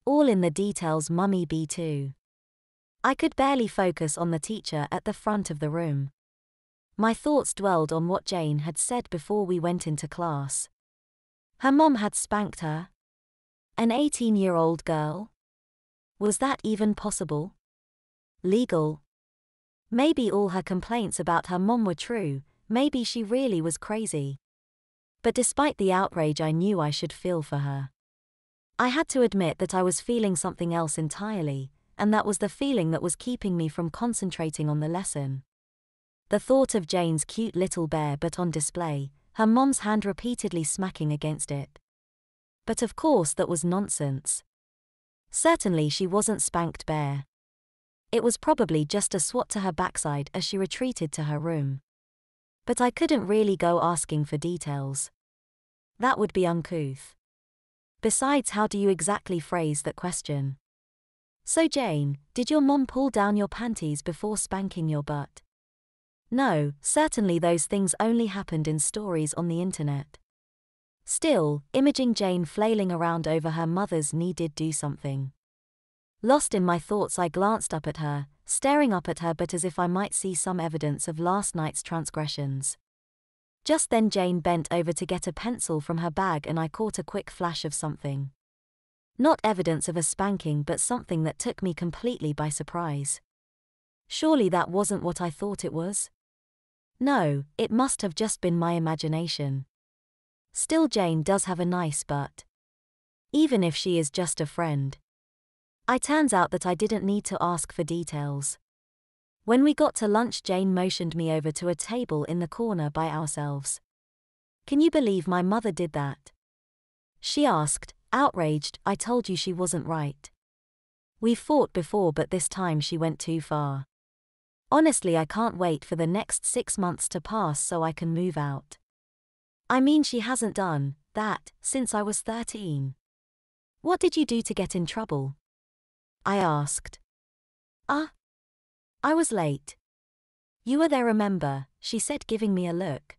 All in the details, mummy be too. I could barely focus on the teacher at the front of the room. My thoughts dwelled on what Jane had said before we went into class. Her mom had spanked her. An 18-year-old girl? Was that even possible? Legal? Maybe all her complaints about her mom were true, maybe she really was crazy. But despite the outrage, I knew I should feel for her. I had to admit that I was feeling something else entirely, and that was the feeling that was keeping me from concentrating on the lesson. The thought of Jane's cute little bear butt on display, her mom's hand repeatedly smacking against it. But of course that was nonsense. Certainly she wasn't spanked bare. It was probably just a swat to her backside as she retreated to her room. But I couldn't really go asking for details. That would be uncouth. Besides, how do you exactly phrase that question? So Jane, did your mom pull down your panties before spanking your butt? No, certainly those things only happened in stories on the internet. Still, imaging Jane flailing around over her mother's knee did do something. Lost in my thoughts, I glanced up at her, staring up at her but as if I might see some evidence of last night's transgressions. Just then Jane bent over to get a pencil from her bag and I caught a quick flash of something. Not evidence of a spanking, but something that took me completely by surprise. Surely that wasn't what I thought it was? No, it must have just been my imagination. Still, Jane does have a nice butt. Even if she is just a friend. It turns out that I didn't need to ask for details. When we got to lunch, Jane motioned me over to a table in the corner by ourselves. Can you believe my mother did that? She asked, outraged. I told you she wasn't right. We've fought before, but this time she went too far. Honestly, I can't wait for the next 6 months to pass so I can move out. I mean, she hasn't done that since I was 13. What did you do to get in trouble? I asked. I was late. You were there, remember? She said, giving me a look.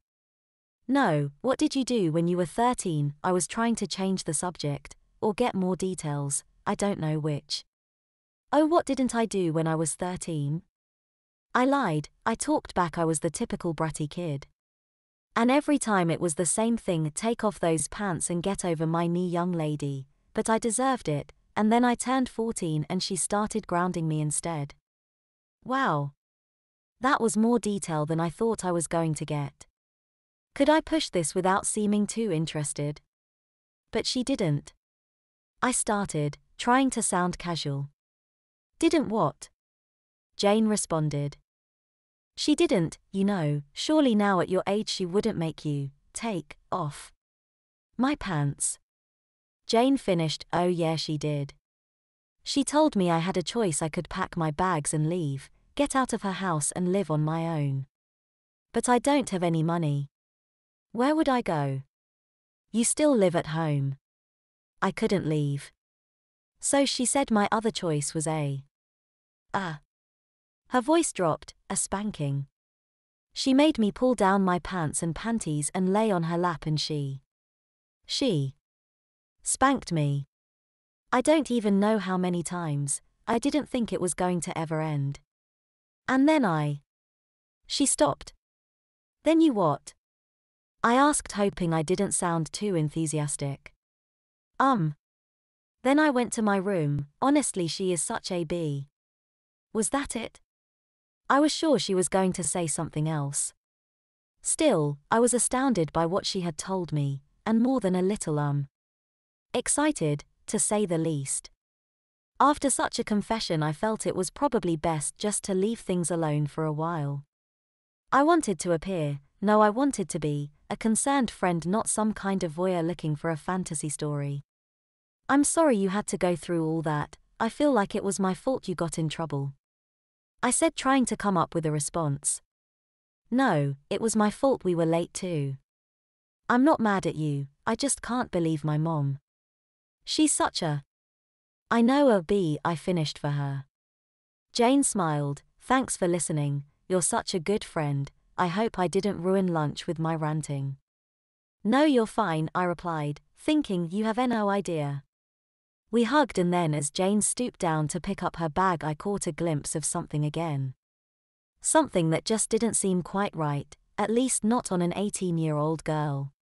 No, what did you do when you were 13? I was trying to change the subject, or get more details, I don't know which. Oh, what didn't I do when I was 13? I lied. I talked back. I was the typical bratty kid. And every time it was the same thing: take off those pants and get over my knee, young lady. But I deserved it, and then I turned 14 and she started grounding me instead. Wow. That was more detail than I thought I was going to get. Could I push this without seeming too interested? But she didn't. I started, trying to sound casual. Didn't what? Jane responded. She didn't, you know, surely now at your age she wouldn't make you take off my pants. Jane finished. Oh yeah, she did. She told me I had a choice. I could pack my bags and leave, get out of her house and live on my own. But I don't have any money. Where would I go? You still live at home. I couldn't leave. So she said my other choice was her voice dropped, a spanking. She made me pull down my pants and panties and lay on her lap, and she spanked me. I don't even know how many times. I didn't think it was going to ever end. And then she stopped. Then you what? I asked, hoping I didn't sound too enthusiastic. Then I went to my room. Honestly, she is such a bee. Was that it? I was sure she was going to say something else. Still, I was astounded by what she had told me, and more than a little excited, to say the least. After such a confession, I felt it was probably best just to leave things alone for a while. I wanted to appear, no, I wanted to be, a concerned friend, not some kind of voyeur looking for a fantasy story. I'm sorry you had to go through all that. I feel like it was my fault you got in trouble. I said, trying to come up with a response. No, it was my fault we were late too. I'm not mad at you, I just can't believe my mom. She's such a... I know a bee, I finished for her. Jane smiled. Thanks for listening, you're such a good friend. I hope I didn't ruin lunch with my ranting. No, you're fine, I replied, thinking you have no idea. We hugged, and then as Jane stooped down to pick up her bag, I caught a glimpse of something again. Something that just didn't seem quite right, at least not on an 18-year-old girl.